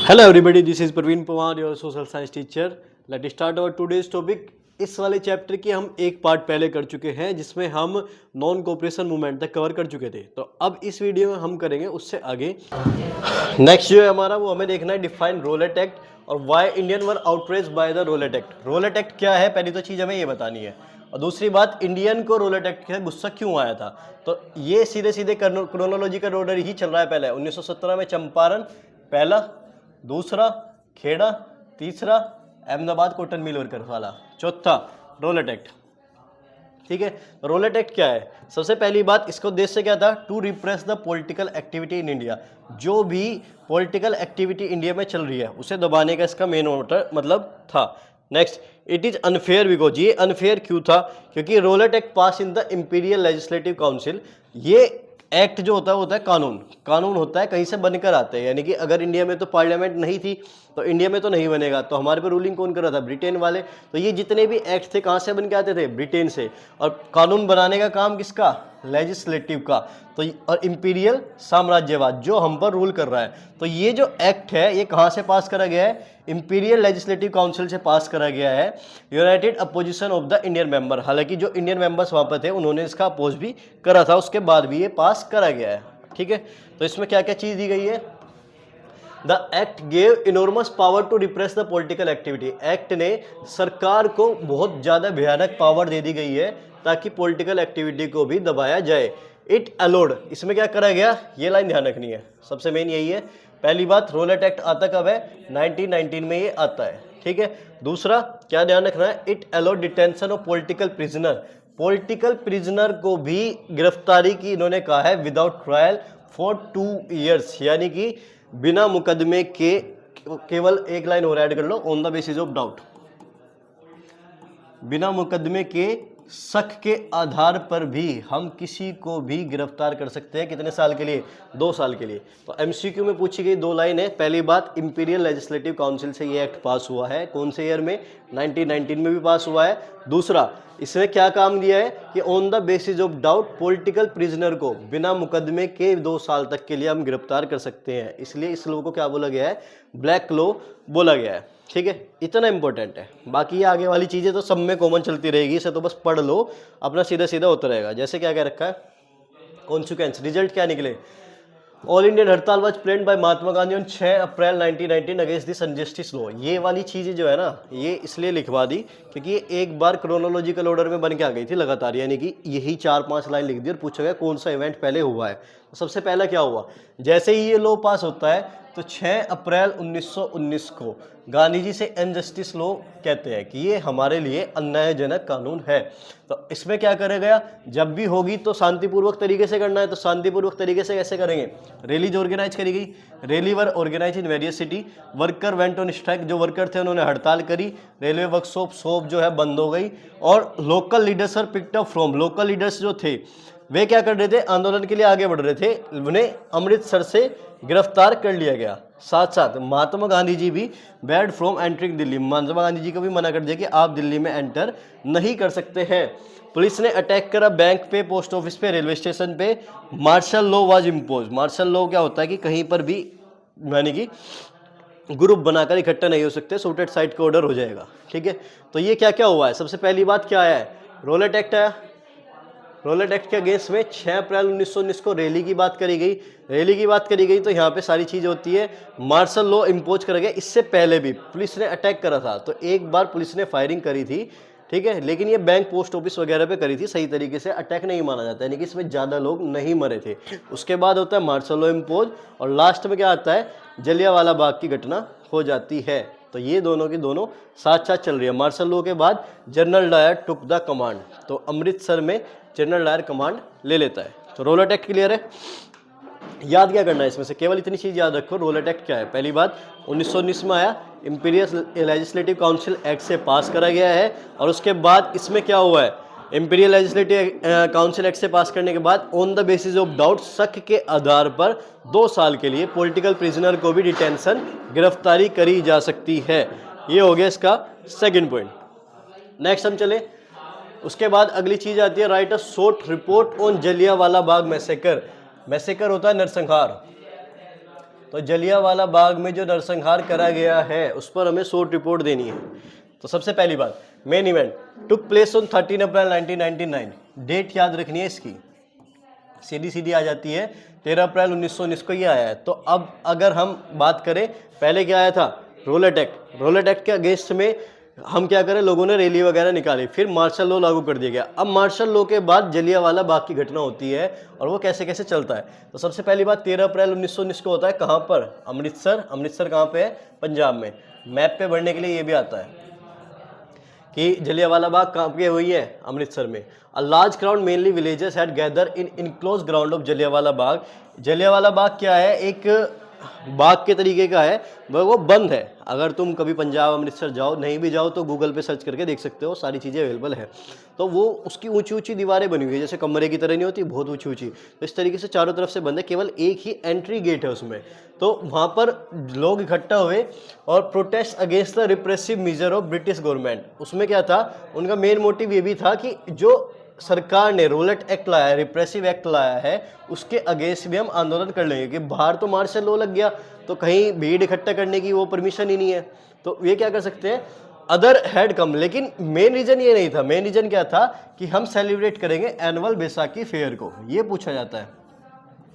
Hello everybody, this is Praveen Pawar, your social science teacher. Let start our today's topic. इस वाले chapter की हम एक पार्ट पहले कर चुके हैं जिसमें हम नॉन कोऑपरेशन मूवमेंट तक कवर कर चुके थे। तो अब इस वीडियो में हम करेंगे उससे आगे। नेक्स्ट जो है हमारा वो हमें देखना है डिफाइन रोलेट एक्ट और why Indian were outrage by the Rowlatt Act. Rowlatt Act क्या है, पहली तो चीज़ हमें ये बतानी है, और दूसरी बात इंडियन को रोलेट एक्ट का गुस्सा क्यों आया था। तो ये सीधे सीधे क्रोनोलॉजिकल ऑर्डर ही चल रहा है। पहले 1917 में चंपारण पहला, दूसरा खेड़ा, तीसरा अहमदाबाद कॉटन मिल वर्कर वाला, चौथा रोलेट एक्ट। ठीक है, रोलेट एक्ट क्या है? सबसे पहली बात, इसका उद्देश्य क्या था? To repress the political activity in India. जो भी पॉलिटिकल एक्टिविटी इंडिया में चल रही है उसे दबाने का इसका मेन मतलब था। Next, it is unfair because, ये अनफेयर क्यों था? क्योंकि Rowlatt Act pass in the imperial legislative council. ये एक्ट जो होता है वो होता है कानून। कानून होता है कहीं से बनकर आते हैं, यानी कि अगर इंडिया में तो पार्लियामेंट नहीं थी तो इंडिया में तो नहीं बनेगा। तो हमारे पे रूलिंग कौन कर रहा था? ब्रिटेन वाले। तो ये जितने भी एक्ट थे कहाँ से बन के आते थे? ब्रिटेन से। और कानून बनाने का काम किसका? लेजिस्लेटिव का। तो और इंपीरियल साम्राज्यवाद जो हम पर रूल कर रहा है। तो ये जो एक्ट है ये कहाँ से पास करा गया है? इंपीरियल लेजिस्लेटिव काउंसिल से पास करा गया है, United opposition of the Indian member. हालांकि जो इंडियन मेंबर्स वहाँ पर थे उन्होंने इसका अपोज भी करा था, उसके बाद भी ये पास करा गया है। ठीक है, तो इसमें क्या क्या चीज़ दी गई है? The act gave enormous power to repress the political activity. Act ने सरकार को बहुत ज़्यादा भयानक पावर दे दी गई है ताकि पॉलिटिकल एक्टिविटी को भी दबाया जाए। इट अलोड, इसमें क्या करा गया? ये लाइन ध्यान रखनी है, सबसे मेन यही है। पहली बात, रोलेट एक्ट आता कब है? 1919 में ये आता है। ठीक है, दूसरा क्या ध्यान रखना है? It allowed detention of political prisoner. Political prisoner को भी गिरफ्तारी की इन्होंने कहा है विदाउट ट्रायल फॉर 2 ईयर्स, यानी कि बिना मुकदमे के। केवल एक लाइन और ऐड कर लो, on the basis of doubt. बिना मुकदमे के शक के आधार पर भी हम किसी को भी गिरफ्तार कर सकते हैं। कितने साल के लिए? 2 साल के लिए। तो एमसीक्यू में पूछी गई 2 लाइन है। पहली बात, इंपीरियल लेजिस्लेटिव काउंसिल से ये एक्ट पास हुआ है। कौन से ईयर में? 1919 में भी पास हुआ है। दूसरा, इसमें क्या काम दिया है कि on the basis of doubt political prisoner को बिना मुकदमे के 2 साल तक के लिए हम गिरफ्तार कर सकते हैं। इसलिए इस लॉ को क्या बोला गया है? ब्लैक लॉ बोला गया है। ठीक है, इतना इंपॉर्टेंट है। बाकी ये आगे वाली चीज़ें तो सब में कॉमन चलती रहेगी, इसे तो बस पढ़ लो, अपना सीधा सीधा होता रहेगा। जैसे क्या क्या रखा है? कॉन्सिक्वेंस, रिजल्ट क्या निकले? ऑल इंडियन हड़ताल was planned by Mahatma Gandhi on 6 April 1919 against this unjust law. ये वाली चीज़ें जो है ना, ये इसलिए लिखवा दी क्योंकि ये एक बार क्रोनोलॉजिकल ऑर्डर में बन के आ गई थी लगातार, यानी कि यही 4-5 लाइन लिख दी और पूछा गया कौन सा इवेंट पहले हुआ है। तो सबसे पहला क्या हुआ? जैसे ही ये लॉ पास होता है तो 6 अप्रैल 1919 को गांधी जी से अनजस्टिस लॉ कहते हैं कि ये हमारे लिए अन्यायजनक कानून है। तो इसमें क्या करा गया? जब भी होगी तो शांतिपूर्वक तरीके से करना है। तो शांतिपूर्वक तरीके से कैसे करेंगे? रैलीज ऑर्गेनाइज करी गई। Rally were organise in various city. Worker went on strike, जो वर्कर थे उन्होंने हड़ताल करी। रेलवे वर्कशॉप शॉप जो है बंद हो गई। और local leaders are picked up from, local leaders जो थे वे क्या कर रहे थे? आंदोलन के लिए आगे बढ़ रहे थे। उन्हें अमृतसर से गिरफ्तार कर लिया गया। साथ साथ महात्मा गांधी जी भी bad from entering Delhi, Mahatma Gandhi ji को भी मना कर दिया कि आप दिल्ली में एंटर नहीं कर सकते हैं। पुलिस ने अटैक करा बैंक पे, पोस्ट ऑफिस पे, रेलवे स्टेशन पे। Martial law was impose. Martial law क्या होता है कि कहीं पर भी यानी कि ग्रुप बनाकर इकट्ठा नहीं हो सकते, शूटेड साइट का ऑर्डर हो जाएगा। ठीक है, तो ये क्या क्या हुआ है? सबसे पहली बात क्या आया है? रोलेट एक्ट आया। रोलेट एक्ट के अगेंस्ट में 6 अप्रैल 1919 को रैली की बात करी गई। रैली की बात करी गई तो यहाँ पे सारी चीज़ होती है। मार्शल लॉ इम्पोज करा गया। इससे पहले भी पुलिस ने अटैक करा था, तो एक बार पुलिस ने फायरिंग करी थी। ठीक है, लेकिन ये बैंक पोस्ट ऑफिस वगैरह पे करी थी, सही तरीके से अटैक नहीं माना जाता, यानी कि इसमें ज़्यादा लोग नहीं मरे थे। उसके बाद होता है मार्शल लॉ इम्पोज, और लास्ट में क्या आता है? जलियांवाला बाग की घटना हो जाती है। तो ये दोनों की दोनों साथ साथ चल रही है। मार्शल लॉ के बाद General Dyer took the command, तो अमृतसर में जनरल डायर कमांड ले लेता है। तो रोलेट एक्ट क्लियर है। याद क्या करना है इसमें से? केवल इतनी चीज़ याद रखो, रोलेट एक्ट क्या है। पहली बात, 1919 में आया, इंपीरियल लेजिस्लेटिव काउंसिल एक्ट से पास करा गया है। और उसके बाद इसमें क्या हुआ है? इंपीरियल लेजिस्लेटिव काउंसिल एक्ट से पास करने के बाद on the basis of doubt, शक के आधार पर 2 साल के लिए पॉलिटिकल प्रिजनर को भी डिटेंशन, गिरफ्तारी करी जा सकती है। ये हो गया इसका सेकंड पॉइंट। नेक्स्ट हम चले, उसके बाद अगली चीज आती है right a short report on Jallianwala Bagh massacre. Massacre होता है नरसंहार। तो जलियांवाला बाग में जो नरसंहार करा गया है उस पर हमें शॉर्ट रिपोर्ट देनी है। तो सबसे पहली बात, main event took place on 13 April 1999। Date याद रखनी है इसकी, सीधी सीधी आ जाती है, 13 अप्रैल 1919 को ये आया है। तो अब अगर हम बात करें, पहले क्या आया था, रोलेट एक्ट। रोलेट एक्ट के अगेंस्ट में हम क्या करें, लोगों ने रैली वगैरह निकाली, फिर मार्शल लॉ लागू कर दिया गया। अब मार्शल लॉ के बाद जलियांवाला बाग की घटना होती है और वो कैसे कैसे चलता है। तो सबसे पहली बात 13 अप्रैल 1919 को होता है, कहाँ पर, अमृतसर। अमृतसर कहाँ पे है, पंजाब में। मैप पे बढ़ने के लिए ये भी आता है कि जलियांवाला बाग कहाँ पे हुई है, अमृतसर में। A large crowd mainly villagers had gather in enclose ground of Jallianwala Bagh. Jallianwala Bagh क्या है, एक बाग के तरीके का है, वो बंद है। अगर तुम कभी पंजाब अमृतसर जाओ, नहीं भी जाओ तो गूगल पे सर्च करके देख सकते हो, सारी चीज़ें अवेलेबल है। तो वो उसकी ऊंची ऊंची दीवारें बनी हुई है, जैसे कमरे की तरह नहीं होती, बहुत ऊंची ऊंची। तो इस तरीके से चारों तरफ से बंद है, केवल एक ही एंट्री गेट है उसमें। तो वहाँ पर लोग इकट्ठा हुए और protest against the repressive measure of British government. उसमें क्या था, उनका मेन मोटिव ये भी था कि जो सरकार ने रोलेट एक्ट लाया है, रिप्रेसिव एक्ट लाया है, उसके अगेंस्ट भी हम आंदोलन कर लेंगे। कि बाहर तो मार्शल लॉ लग गया, तो कहीं भीड़ इकट्ठा करने की वो परमिशन ही नहीं है, तो ये क्या कर सकते हैं, अदर हैड कम। लेकिन मेन रीजन ये नहीं था, मेन रीजन क्या था कि हम सेलिब्रेट करेंगे एनुअल बैसाखी फेयर को। ये पूछा जाता है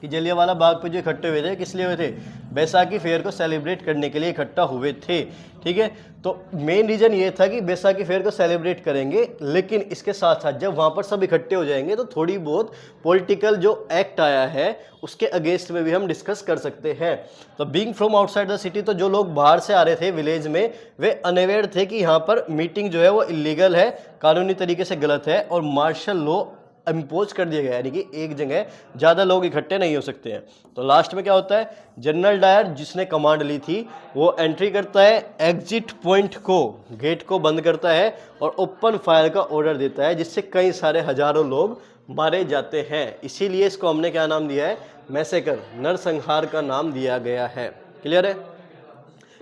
कि जलियांवाला बाग पे जो इकट्ठे हुए थे किस लिए हुए थे, बैसाखी फेयर को सेलिब्रेट करने के लिए इकट्ठा हुए थे। ठीक है, तो मेन रीजन ये था कि बैसाखी फेयर को सेलिब्रेट करेंगे, लेकिन इसके साथ साथ जब वहाँ पर सब इकट्ठे हो जाएंगे तो थोड़ी बहुत पॉलिटिकल जो एक्ट आया है उसके अगेंस्ट में भी हम डिस्कस कर सकते हैं। तो being from outside the city, तो जो लोग बाहर से आ रहे थे विलेज में, वे अनअवेयर थे कि यहाँ पर मीटिंग जो है वो इलीगल है, कानूनी तरीके से गलत है और मार्शल लॉ इम्पोज कर दिया गया, यानी कि एक जगह ज़्यादा लोग इकट्ठे नहीं हो सकते हैं। तो लास्ट में क्या होता है, जनरल डायर जिसने कमांड ली थी वो एंट्री करता है, एग्जिट पॉइंट को, गेट को बंद करता है और ओपन फायर का ऑर्डर देता है, जिससे कई सारे हजारों लोग मारे जाते हैं। इसीलिए इसको हमने क्या नाम दिया है, मैसेकर, नरसंहार का नाम दिया गया है। क्लियर है,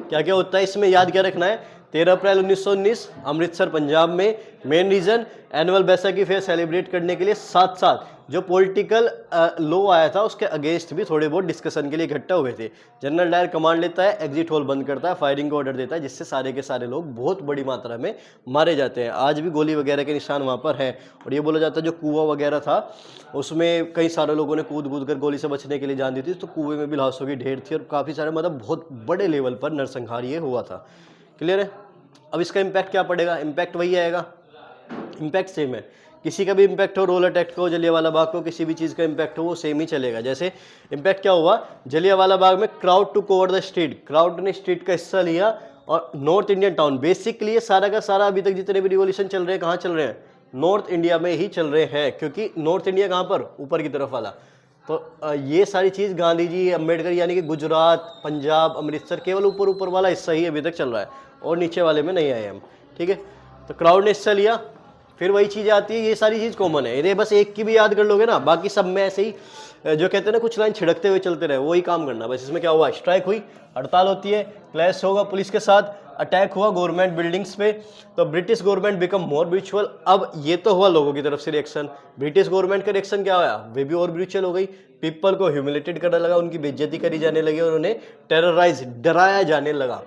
क्या क्या होता है इसमें, याद क्या रखना है, 13 अप्रैल 1919 अमृतसर पंजाब में। Main reason annual Baisakhi fair celebrate करने के लिए, साथ साथ जो पॉलिटिकल लॉ आया था उसके अगेंस्ट भी थोड़े बहुत डिस्कशन के लिए इकट्ठा हुए थे। जनरल डायर कमांड लेता है, एग्जिट होल बंद करता है, फायरिंग का ऑर्डर देता है, जिससे सारे के सारे लोग बहुत बड़ी मात्रा में मारे जाते हैं। आज भी गोली वगैरह के निशान वहाँ पर है। और ये बोला जाता है जो कुआं वगैरह था उसमें कई सारे लोगों ने कूद कूद कर गोली से बचने के लिए जान दी थी, तो कुएं में भी लाशों की ढेर थी और काफ़ी सारे, मतलब बहुत बड़े लेवल पर नरसंहार ये हुआ था। क्लियर है, अब इसका इम्पैक्ट क्या पड़ेगा, इम्पैक्ट वही आएगा, इम्पैक्ट सेम है। किसी का भी इम्पैक्ट हो, रोलेट एक्ट को, जलियांवाला बाग को, किसी भी चीज़ का इम्पैक्ट हो, वो सेम ही चलेगा। जैसे इम्पैक्ट क्या हुआ, जलियांवाला बाग में crowd took over the street, crowd ने स्ट्रीट का हिस्सा लिया और नॉर्थ इंडियन टाउन, बेसिकली सारा का सारा अभी तक जितने भी रिवॉल्यूशन चल रहे हैं कहाँ चल रहे हैं, नॉर्थ इंडिया में ही चल रहे हैं, क्योंकि नॉर्थ इंडिया कहाँ पर, ऊपर की तरफ वाला। तो ये सारी चीज़ गांधी जी, अम्बेडकर, यानी कि गुजरात, पंजाब, अमृतसर, केवल ऊपर ऊपर वाला हिस्सा ही अभी तक चल रहा है और नीचे वाले में नहीं आए हम। ठीक है, तो क्राउड ने हिस्सा लिया, फिर वही चीज़ आती है, ये सारी चीज़ कॉमन है। ये बस एक की भी याद कर लोगे ना, बाकी सब में ऐसे ही जो कहते हैं ना कुछ लाइन छिड़कते हुए चलते रहे, वही काम करना बस। इसमें क्या हुआ, स्ट्राइक हुई, हड़ताल होती है, क्लैश होगा पुलिस के साथ, अटैक हुआ गवर्नमेंट बिल्डिंग्स पे, तो ब्रिटिश गवर्नमेंट बिकम मोर ब्रूचुअल। अब ये तो हुआ लोगों की तरफ से रिएक्शन, ब्रिटिश गवर्नमेंट का रिएक्शन क्या हुआ, वे भी और ब्रूचुअल हो गई, पीपल को ह्यूमिलेटेड करने लगा, उनकी बेइज्जती करी जाने लगी और उन्हें टेरराइज, डराया जाने लगा।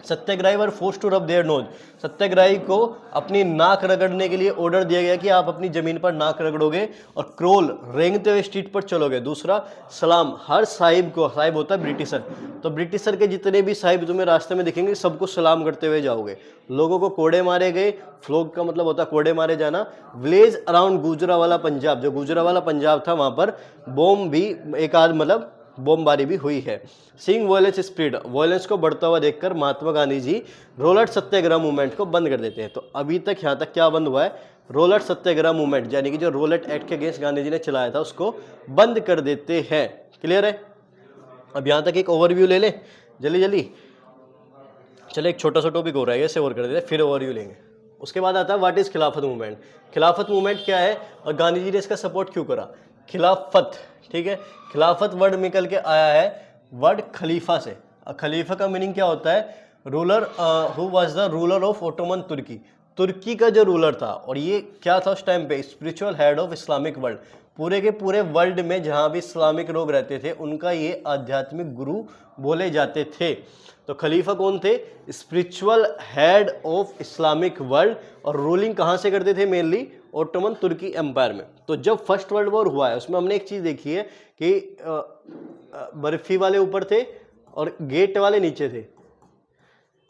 Satyagrahi were force to rub their nose, satyagrahi को अपनी नाक रगड़ने के लिए ऑर्डर दिया गया कि आप अपनी जमीन पर नाक रगड़ोगे और क्रोल, रेंगते हुए स्ट्रीट पर चलोगे। दूसरा, सलाम, हर साहिब को, साहिब होता है ब्रिटिशर, तो ब्रिटिशर के जितने भी साहिब तुम्हें रास्ते में दिखेंगे सबको सलाम करते हुए जाओगे। लोगों को कोड़े मारे गए, फ्लोग का मतलब होता है कोड़े मारे जाना। विलेज अराउंड गुजरावाला पंजाब, जो गुजरावाला पंजाब था वहाँ पर बॉम्ब भी एक आध, मतलब बमबारी भी हुई है। सीइंग वायलेंस स्प्रेड, वायलेंस को बढ़ता हुआ देखकर महात्मा गांधी जी रोलेट सत्याग्रह मूवमेंट को बंद कर देते हैं। तो अभी तक यहाँ तक क्या बंद हुआ है, रोलेट सत्याग्रह मूवमेंट, यानी कि जो रोलेट एक्ट के अगेंस्ट गांधी जी ने चलाया था उसको बंद कर देते हैं। क्लियर है, अब यहाँ तक एक ओवरव्यू ले लें जल्दी जल्दी। चले, एक छोटा सा टॉपिक हो रहा है, ऐसे और कर देते हैं, फिर ओवरव्यू लेंगे। उसके बाद आता है व्हाट इज खिलाफत मूवमेंट। खिलाफत मूवमेंट क्या है और गांधी जी ने इसका सपोर्ट क्यों करा। खिलाफत, ठीक है, खिलाफत वर्ड निकल के आया है वर्ड खलीफा से। खलीफा का मीनिंग क्या होता है, ruler who was the ruler of Ottoman Turkey, तुर्की का जो रूलर था। और ये क्या था उस टाइम पे, spiritual head of Islamic world, पूरे के पूरे वर्ल्ड में जहाँ भी इस्लामिक लोग रहते थे उनका ये आध्यात्मिक गुरु बोले जाते थे। तो खलीफा कौन थे? Spiritual head of Islamic world, और रूलिंग कहाँ से करते थे? मेनली ओटोमन तुर्की एम्पायर में। तो जब फर्स्ट वर्ल्ड वॉर हुआ है उसमें हमने एक चीज़ देखी है कि बर्फी वाले ऊपर थे और गेट वाले नीचे थे।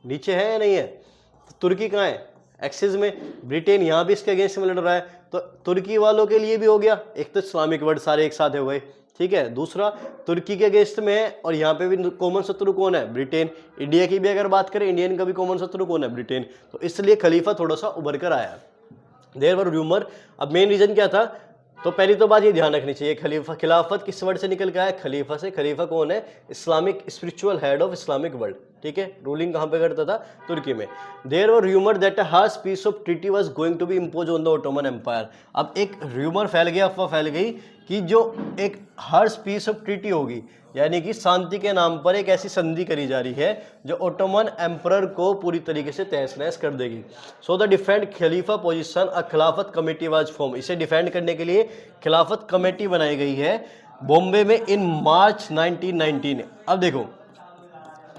नीचे है या नहीं है? तो तुर्की कहाँ है? एक्सिस में। ब्रिटेन यहाँ भी इसके अगेंस्ट में लड़ रहा है, तो तुर्की वालों के लिए भी हो गया। एक तो इस्लामिक वर्ल्ड सारे एक साथ हो गए, ठीक है। दूसरा तुर्की के अगेंस्ट में है, और यहाँ पे भी कॉमन शत्रु कौन है? ब्रिटेन। इंडिया की भी अगर बात करें, इंडियन का भी कॉमन शत्रु कौन है? ब्रिटेन। तो इसलिए खलीफा थोड़ा सा उभर कर आया। There were rumour. अब मेन रीजन क्या था? तो पहली तो बात ये ध्यान रखनी चाहिए, खलीफा, खिलाफत किस वर्ड से निकल के आया? खलीफा से। खलीफा कौन है? Islamic spiritual head of Islamic world, ठीक है। रूलिंग कहाँ पे करता था? तुर्की में। There were rumour that a harsh peace of treaty was going to be impose on the Ottoman Empire. अब एक र्यूमर फैल गया, अफवाह फैल गई कि जो एक हार्श पीस ऑफ ट्रीटी होगी, यानी कि शांति के नाम पर एक ऐसी संधि करी जा रही है जो ओटोमन एम्परर को पूरी तरीके से तहस नहस कर देगी। सो द डिफेंड खलीफा position a Khilafat committee was form. इसे डिफेंड करने के लिए खिलाफत कमेटी बनाई गई है बॉम्बे में इन मार्च 1919। अब देखो,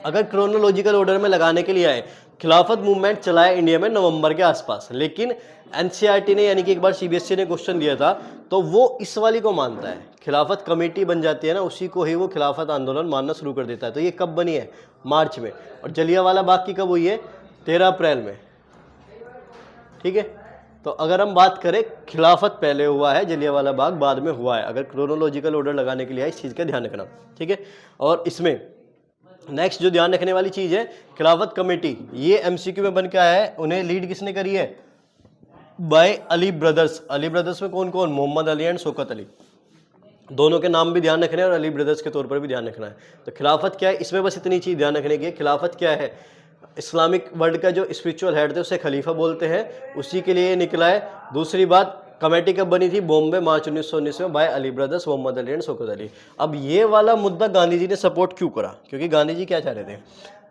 अगर क्रोनोलॉजिकल ऑर्डर में लगाने के लिए आए, खिलाफत मूवमेंट चलाया इंडिया में नवंबर के आसपास, लेकिन एनसीईआरटी ने यानी कि एक बार सीबीएसई ने क्वेश्चन दिया था तो वो इस वाली को मानता है। खिलाफत कमेटी बन जाती है ना, उसी को ही वो खिलाफत आंदोलन मानना शुरू कर देता है। तो ये कब बनी है? मार्च में। और जलियांवाला बाग की कब हुई है? 13 अप्रैल में, ठीक है। तो अगर हम बात करें, खिलाफत पहले हुआ है, जलियांवाला बाग बाद में हुआ है। अगर क्रोनोलॉजिकल ऑर्डर लगाने के लिए इस चीज़ का ध्यान रखना, ठीक है। और इसमें नेक्स्ट जो ध्यान रखने वाली चीज़ है, खिलाफत कमेटी, ये एमसीक्यू में बन के आया है। उन्हें लीड किसने करी है? By Ali brothers. Ali brothers में कौन कौन? मोहम्मद अली एंड शौकत अली। दोनों के नाम भी ध्यान रखने हैं और अली ब्रदर्स के तौर पर भी ध्यान रखना है। तो खिलाफत क्या है? इसमें बस इतनी चीज़ ध्यान रखने की है। खिलाफत क्या है? इस्लामिक वर्ल्ड का जो स्पिरिचुअल हेड थे उसे खलीफा बोलते हैं, उसी के लिए निकला है। दूसरी बात, कमेटी कब बनी थी? बॉम्बे, मार्च 1919 में, by Ali brothers, Mohammad Ali and Shaukat Ali. अब ये वाला मुद्दा गांधी जी ने सपोर्ट क्यों करा? क्योंकि गांधी जी क्या चाह रहे थे?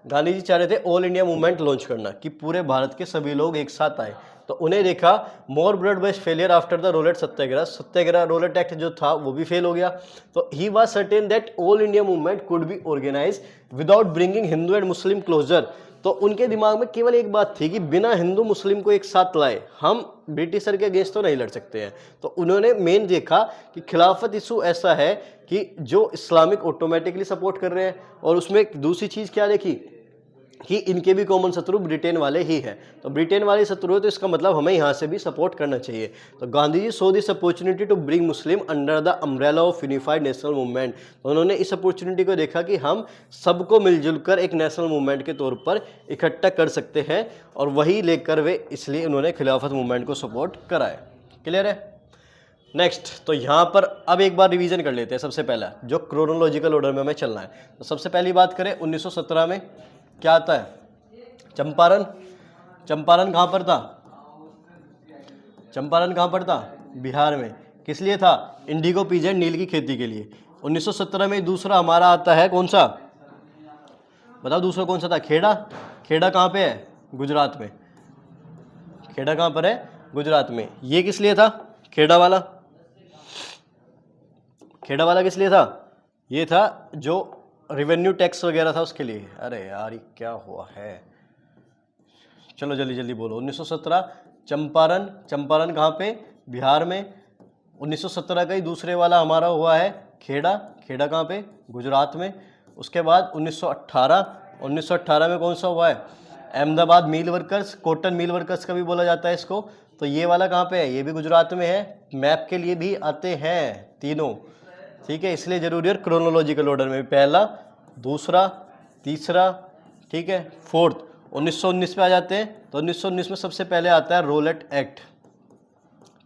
गांधी जी चाह रहे थे ऑल इंडिया मूवमेंट लॉन्च करना, कि पूरे भारत के सभी लोग एक साथ आए। तो उन्हें देखा more blood waste failure after the Rowlatt satyagraha. Satyagraha Rowlatt act जो था वो भी फेल हो गया। तो he was certain that all India movement could be organise without bringing Hindu and Muslim closer. तो उनके दिमाग में केवल एक बात थी कि बिना हिंदू मुस्लिम को एक साथ लाए हम ब्रिटिशर के अगेंस्ट तो नहीं लड़ सकते हैं। तो उन्होंने मेन देखा कि खिलाफत इशू ऐसा है कि जो इस्लामिक ऑटोमेटिकली सपोर्ट कर रहे हैं, और उसमें दूसरी चीज़ क्या देखी कि इनके भी कॉमन शत्रु ब्रिटेन वाले ही हैं। तो ब्रिटेन वाले शत्रु है, तो इसका मतलब हमें यहाँ से भी सपोर्ट करना चाहिए। तो Gandhi ji saw this opportunity to bring Muslim under the umbrella of unified national movement. तो उन्होंने इस अपॉर्चुनिटी को देखा कि हम सबको मिलजुल कर एक नेशनल मूवमेंट के तौर पर इकट्ठा कर सकते हैं, और वही लेकर वे, इसलिए उन्होंने खिलाफत मूवमेंट को सपोर्ट करा है। क्लियर है? नेक्स्ट, तो यहाँ पर अब एक बार रिवीजन कर लेते हैं। सबसे पहला जो क्रोनोलॉजिकल ऑर्डर में हमें चलना है, तो सबसे पहली बात करें 1917 में क्या आता है? चंपारण। चंपारण कहाँ पर था? चंपारण कहाँ पर था? बिहार में। किस लिए था? इंडिगो पीजेंट नील की खेती के लिए। 1917 में दूसरा हमारा आता है, कौन सा? बताओ दूसरा कौन सा था? खेड़ा। खेड़ा कहाँ पे है? गुजरात में। खेड़ा कहाँ पर है? गुजरात में। ये किस लिए था? खेड़ा वाला। खेड़ा वाला किस लिए था? ये था जो रेवेन्यू टैक्स वगैरह था उसके लिए। अरे यार ये क्या हुआ है, चलो जल्दी जल्दी बोलो। 1917 चंपारण। चंपारण कहाँ पे? बिहार में। 1917 का ही दूसरे वाला हमारा हुआ है खेड़ा। खेड़ा कहाँ पे? गुजरात में। उसके बाद 1918 में कौन सा हुआ है? अहमदाबाद मिल वर्कर्स, कॉटन मिल वर्कर्स का भी बोला जाता है इसको। तो ये वाला कहाँ पे है? ये भी गुजरात में है। मैप के लिए भी आते हैं तीनों, ठीक है, इसलिए जरूरी है क्रोनोलॉजिकल ऑर्डर में भी पहला, दूसरा, तीसरा, ठीक है, फोर्थ। 1919 पे आ जाते हैं। तो 1919 में सबसे पहले आता है रोलेट एक्ट,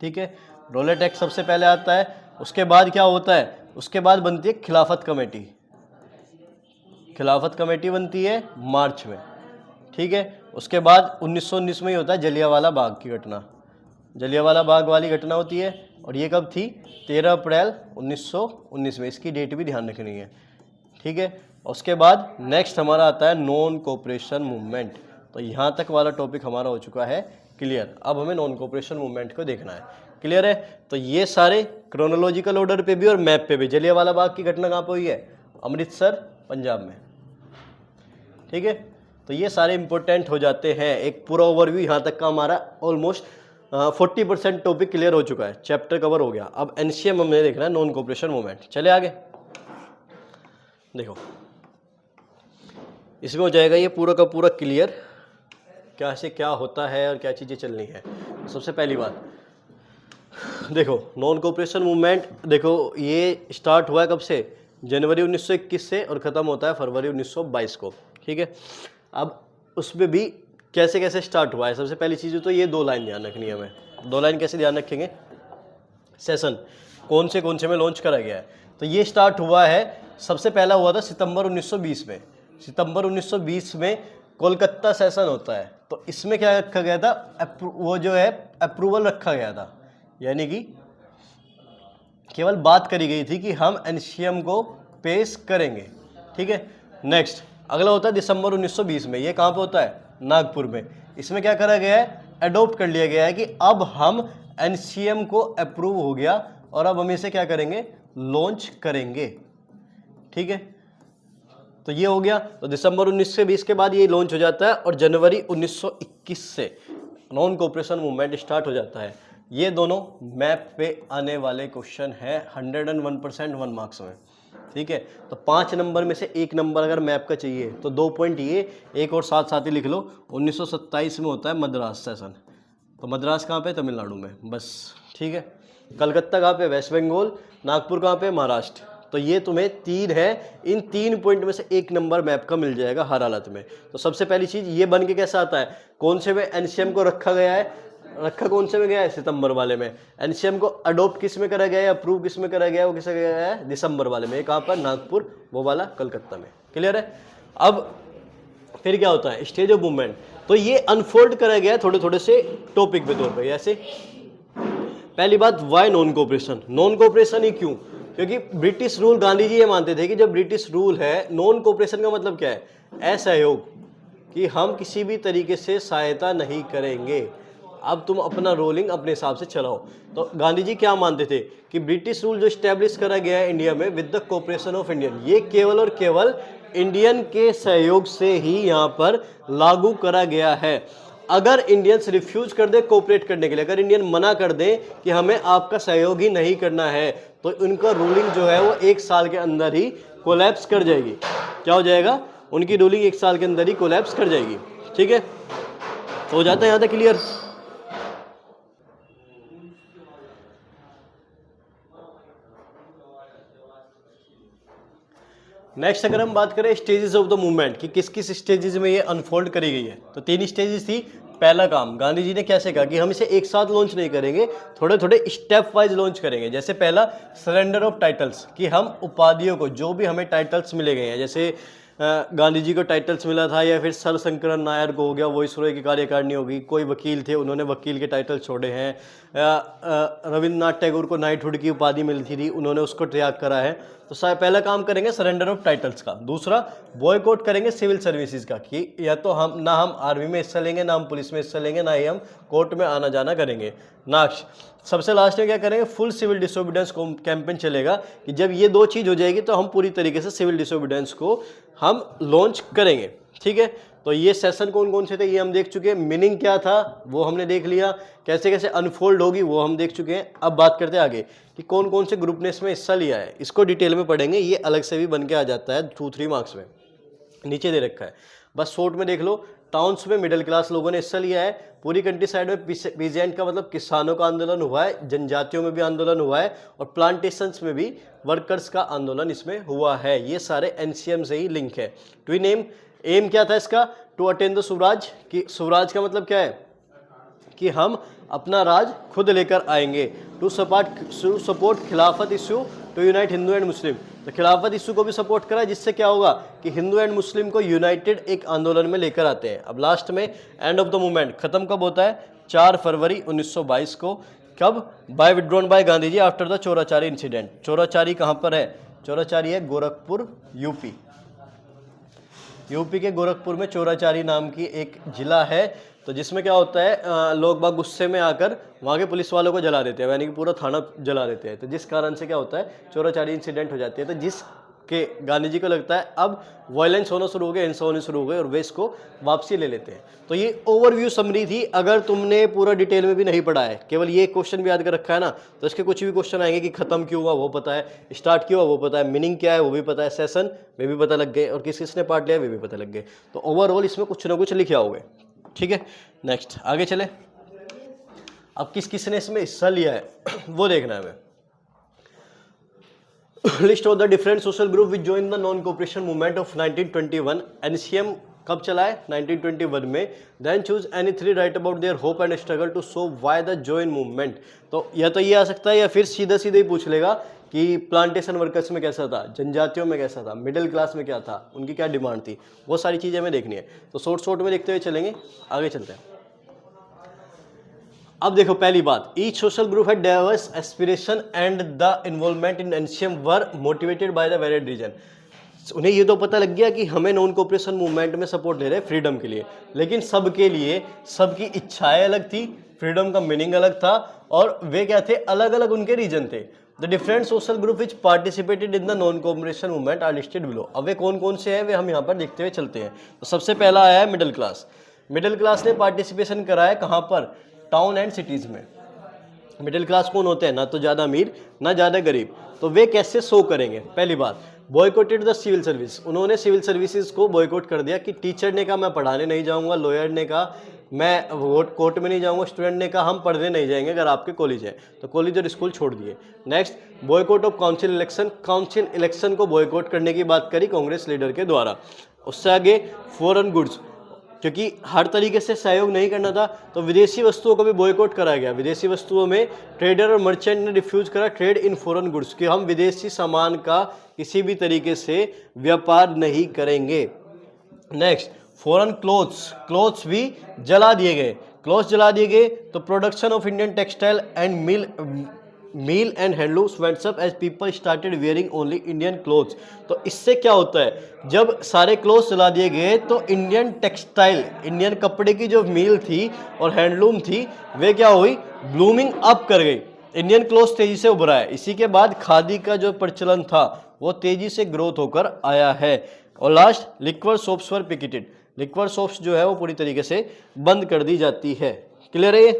ठीक है, रोलेट एक्ट सबसे पहले आता है। उसके बाद क्या होता है? उसके बाद बनती है खिलाफत कमेटी। खिलाफत कमेटी बनती है मार्च में, ठीक है। उसके बाद 1919 में ही होता है जलियांवाला बाग की घटना। जलियांवाला बाग वाली घटना होती है, और ये कब थी? 13 अप्रैल 1919 में। इसकी डेट भी ध्यान रखनी है, ठीक है। उसके बाद नेक्स्ट हमारा आता है नॉन कोऑपरेशन मूवमेंट। तो यहाँ तक वाला टॉपिक हमारा हो चुका है क्लियर। अब हमें नॉन कोऑपरेशन मूवमेंट को देखना है। क्लियर है? तो ये सारे क्रोनोलॉजिकल ऑर्डर पे भी और मैप पे भी। जलियांवाला बाग की घटना कहाँ पे हुई है? अमृतसर, पंजाब में। ठीक है, तो ये सारे इंपॉर्टेंट हो जाते हैं। एक पूरा ओवरव्यू यहाँ तक का हमारा ऑलमोस्ट 40% टॉपिक क्लियर हो चुका है, चैप्टर कवर हो गया। अब एनसीएम हमने देखना है, नॉन कोऑपरेशन मूवमेंट। चले आगे, देखो इसमें हो जाएगा ये पूरा का पूरा क्लियर, क्या से क्या होता है और क्या चीज़ें चलनी है। सबसे पहली बात देखो, नॉन कोऑपरेशन मूवमेंट, देखो ये स्टार्ट हुआ है कब से? जनवरी 1921 से, और ख़त्म होता है फरवरी 1922 को। ठीक है, अब उसमें भी कैसे कैसे स्टार्ट हुआ है। सबसे पहली चीज़ तो ये 2 लाइन ध्यान रखनी है हमें। 2 लाइन कैसे ध्यान रखेंगे? सेशन कौन से में लॉन्च करा गया है। तो ये स्टार्ट हुआ है, सबसे पहला हुआ था सितंबर 1920 में। सितंबर 1920 में कोलकाता सेशन होता है। तो इसमें क्या रखा गया था? वो जो है अप्रूवल रखा गया था, यानी कि केवल बात करी गई थी कि हम एनसीएम को पेश करेंगे। ठीक है, नेक्स्ट अगला होता है दिसंबर 1920 में। ये कहाँ पे होता है? नागपुर में। इसमें क्या करा गया है? अडॉप्ट कर लिया गया है कि अब हम एनसीएम को अप्रूव हो गया और अब हम इसे क्या करेंगे? लॉन्च करेंगे। ठीक है, तो ये हो गया। तो दिसंबर 1920 के बाद ये लॉन्च हो जाता है और जनवरी 1921 से नॉन कोऑपरेशन मूवमेंट स्टार्ट हो जाता है। ये दोनों मैप पे आने वाले क्वेश्चन है 101% 1 मार्क्स में। ठीक है, तो 5 नंबर में से 1 नंबर अगर मैप का चाहिए तो 2 पॉइंट ये, एक और साथ साथ ही लिख लो। 1927 में होता है मद्रास सेशन। तो मद्रास कहाँ पे? तमिलनाडु में, बस। ठीक है, कलकत्ता कहाँ पे? वेस्ट बंगाल। नागपुर कहाँ पे? महाराष्ट्र। तो ये तुम्हें 3 है, इन 3 पॉइंट में से 1 नंबर मैप का मिल जाएगा हर हालत में। तो सबसे पहली चीज़ ये बन के कैसा आता है? कौन से में एनसीएम को रखा गया है? रखा कौन से में गया है? सितंबर वाले में। एनसीएम को अडॉप्ट किस में करा गया है? अप्रूव किस में करा गया है? वो किस में गया है? दिसंबर वाले में। कहाँ पर? नागपुर, वो वाला कलकत्ता में। क्लियर है? अब फिर क्या होता है? Stage of movement. तो ये अनफोल्ड करा गया है थोड़े थोड़े से टॉपिक के तौर पर। ऐसे पहली बात, why non cooperation? Non cooperation ही क्यों? क्योंकि ब्रिटिश रूल, गांधी जी ये मानते थे कि जब ब्रिटिश रूल है, नॉन कोऑपरेशन का मतलब क्या है? असहयोग, कि हम किसी भी तरीके से सहायता नहीं करेंगे, अब तुम अपना रोलिंग अपने हिसाब से चलाओ। तो गांधी जी क्या मानते थे कि ब्रिटिश रूल जो स्टैब्लिश करा गया है इंडिया में with the cooperation of Indian, ये केवल और केवल इंडियन के सहयोग से ही यहाँ पर लागू करा गया है। अगर इंडियंस रिफ्यूज कर दे कोऑपरेट करने के लिए, अगर इंडियन मना कर दे कि हमें आपका सहयोग ही नहीं करना है, तो उनका रूलिंग जो है वो 1 साल के अंदर ही कोलैप्स कर जाएगी। क्या हो जाएगा? उनकी रूलिंग 1 साल के अंदर ही कोलैप्स कर जाएगी। ठीक है, तो हो जाता है यहाँ तक क्लियर? नेक्स्ट अगर हम बात करें स्टेजेस ऑफ द मूवमेंट कि किस किस स्टेजेस में ये अनफोल्ड करी गई है, तो 3 स्टेजेस थी। पहला काम गांधी जी ने कैसे कहा कि हम इसे एक साथ लॉन्च नहीं करेंगे, थोड़े थोड़े स्टेप वाइज लॉन्च करेंगे। जैसे पहला सरेंडर ऑफ टाइटल्स, कि हम उपाधियों को, जो भी हमें टाइटल्स मिले गए हैं, जैसे गांधी जी को टाइटल्स मिला था, या फिर सर शंकरन नायर को हो गया वाइसरॉय की कार्यकारिणी होगी, कोई वकील थे उन्होंने वकील के टाइटल छोड़े हैं, रविंद्रनाथ टैगोर को नाइटहुड की उपाधि मिलती थी, उन्होंने उसको त्याग करा है। तो पहला काम करेंगे सरेंडर ऑफ टाइटल्स का। दूसरा बॉयकॉट करेंगे सिविल सर्विसेज का, कि या तो हम आर्मी में हिस्सा लेंगे, ना हम पुलिस में हिस्सा लेंगे, ना ही हम कोर्ट में आना जाना करेंगे। सबसे लास्ट में क्या करेंगे? फुल सिविल डिसोबीडियंस कैंपेन चलेगा, कि जब ये 2 चीज़ हो जाएगी तो हम पूरी तरीके से सिविल डिसोबीडियंस को हम लॉन्च करेंगे। ठीक है, तो ये सेशन कौन कौन से थे ये हम देख चुके हैं। मीनिंग क्या था वो हमने देख लिया, कैसे कैसे अनफोल्ड होगी वो हम देख चुके हैं। अब बात करते हैं आगे कि कौन कौन से ग्रुप ने इसमें हिस्सा लिया है, इसको डिटेल में पढ़ेंगे। ये अलग से भी बन के आ जाता है 2-3 मार्क्स में, नीचे दे रखा है, बस शॉर्ट में देख लो। टाउन्स में मिडिल क्लास लोगों ने हिस्सा लिया है। पूरी कंट्री साइड में पीजेंट का मतलब किसानों का आंदोलन हुआ है, जनजातियों में भी आंदोलन हुआ है, और प्लांटेशंस में भी वर्कर्स का आंदोलन इसमें हुआ है। ये सारे एनसीएम से ही लिंक है। ट्विन एम क्या था इसका? टू अटेन द स्वराज, कि स्वराज का मतलब क्या है? कि हम अपना राज खुद लेकर आएंगे। To support Khilafat issue, to unite Hindu and Muslim, तो खिलाफत इश्यू को भी सपोर्ट करा, जिससे क्या होगा कि हिंदू एंड मुस्लिम को यूनाइटेड एक आंदोलन में लेकर आते हैं। अब लास्ट में एंड ऑफ द मूवमेंट खत्म कब होता है? 4 फरवरी 1922 को। कब? By withdrawn by Gandhi ji after the Chauri Chaura incident. Chauri Chaura कहाँ पर है? चोराचारी है गोरखपुर, यूपी के गोरखपुर में चोराचारी नाम की एक जिला है। तो जिसमें क्या होता है लोग बाग गुस्से में आकर वहाँ के पुलिस वालों को जला देते हैं, यानी कि पूरा थाना जला देते हैं। तो जिस कारण से क्या होता है चोराचारी इंसिडेंट हो जाती है। तो जिसके गांधी जी को लगता है अब वायलेंस होना शुरू हो गया, हिंसा होनी शुरू हो गई और वे इसको वापसी ले लेते हैं। तो ये ओवरव्यू समरी थी। अगर तुमने पूरा डिटेल में भी नहीं पढ़ा है, केवल ये क्वेश्चन भी याद कर रखा है ना, तो इसके कुछ भी क्वेश्चन आएंगे कि खत्म क्यों हुआ वो पता है, स्टार्ट क्यों हुआ वो पता है, मीनिंग क्या है वो भी पता है, सेशन में भी पता लग गए और किस किसने पार्ट लिया वे भी पता लग गए। तो ओवरऑल इसमें कुछ ना कुछ लिखे आओगे। ठीक है, नेक्स्ट आगे चले। अब किस किसने इसमें हिस्सा लिया है वो देखना है हमें। List of the different social group which join the non cooperation movement of 1921। NCM कब चला है? 1921 में। Then choose any three write about their hope and struggle to show why the join movement. तो या तो ये आ सकता है या फिर सीधा सीधे ही पूछ लेगा कि प्लांटेशन वर्कर्स में कैसा था, जनजातियों में कैसा था, मिडिल क्लास में क्या था, उनकी क्या डिमांड थी, वो सारी चीज़ें हमें देखनी है। तो शॉर्ट में देखते हुए चलेंगे, आगे चलते हैं। अब देखो पहली बात, each social group had diverse aspiration and the involvement in NCM were motivated by the varied reason. उन्हें ये तो पता लग गया कि हमें नॉन कोऑपरेशन मूवमेंट में सपोर्ट ले रहे हैं फ्रीडम के लिए, लेकिन सबके लिए सबकी इच्छाएं अलग थी, फ्रीडम का मीनिंग अलग था और वे क्या थे, अलग अलग उनके रीजन थे। The different social group which participated in the non cooperation movement are listed below. अब वे कौन कौन से हैं वे हम यहाँ पर देखते हुए चलते हैं। तो सबसे पहला आया है मिडिल क्लास। मिडिल क्लास ने पार्टिसिपेशन करा है कहाँ पर? टाउन एंड सिटीज़ में। मिडिल क्लास कौन होते हैं? ना तो ज़्यादा अमीर ना ज़्यादा गरीब। तो वे कैसे शो करेंगे? पहली बात, बॉयकॉटेड द सिविल सर्विस। उन्होंने सिविल सर्विसेज को बॉयकॉट कर दिया कि टीचर ने कहा मैं पढ़ाने नहीं जाऊंगा, लॉयर ने कहा मैं वोट कोर्ट में नहीं जाऊंगा, स्टूडेंट ने कहा हम पढ़ने नहीं जाएंगे अगर आपके कॉलेज है। तो कॉलेज और स्कूल छोड़ दिए। Next, boycott of council election. Council election को बॉयकॉट करने की बात करी कांग्रेस लीडर के द्वारा। उससे आगे फॉरेन गुड्स, क्योंकि हर तरीके से सहयोग नहीं करना था तो विदेशी वस्तुओं को भी बॉयकॉट कराया गया। विदेशी वस्तुओं में ट्रेडर और मर्चेंट ने रिफ्यूज करा ट्रेड इन फॉरेन गुड्स कि हम विदेशी सामान का किसी भी तरीके से व्यापार नहीं करेंगे। नेक्स्ट, फॉरेन क्लोथ्स भी जला दिए गए। क्लोथ्स जला दिए गए तो production of Indian textile and mill and handlooms went up as people started wearing only Indian clothes. तो इससे क्या होता है, जब सारे क्लोथ्स जला दिए गए तो इंडियन टेक्सटाइल, इंडियन कपड़े की जो मील थी और हैंडलूम थी वे क्या हुई, ब्लूमिंग अप कर गई। इंडियन क्लोथ्स तेजी से उभरा है। इसी के बाद खादी का जो प्रचलन था वो तेजी से ग्रोथ होकर आया है। और लास्ट, लिक्वर शॉप्स वर पिकेटेड। लिक्वर शॉप्स जो है वो पूरी तरीके से बंद कर दी जाती है। क्लियर है ये?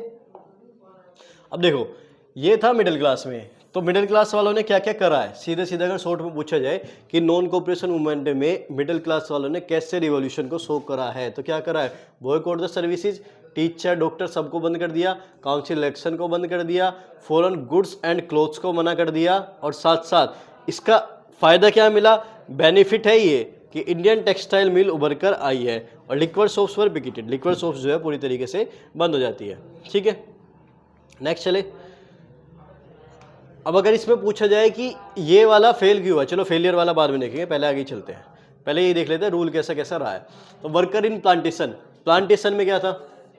अब देखो ये था मिडिल क्लास में। तो मिडिल क्लास वालों ने क्या क्या करा है, सीधे सीधे अगर शॉर्ट में पूछा जाए कि नॉन कोऑपरेशन मूवमेंट में मिडिल क्लास वालों ने कैसे रिवॉल्यूशन को शो करा है, तो क्या करा है, boycott the services, teacher doctor सबको बंद कर दिया, काउंसिल इलेक्शन को बंद कर दिया, फॉरेन गुड्स एंड क्लोथ्स को मना कर दिया और साथ साथ इसका फायदा क्या मिला, बेनिफिट है ये कि इंडियन टेक्सटाइल मिल उभर कर आई है और लिक्वर शॉप्स वर पिकेटेड। लिक्वर शॉप्स जो है पूरी तरीके से बंद हो जाती है। ठीक है, नेक्स्ट चले। अब अगर इसमें पूछा जाए कि ये वाला फेल क्यों हुआ, चलो फेलियर वाला बाद में देखेंगे, पहले आगे चलते हैं। पहले ये देख लेते हैं रूल कैसा कैसा रहा है। तो वर्कर इन प्लांटेशन, प्लांटेशन में क्या था,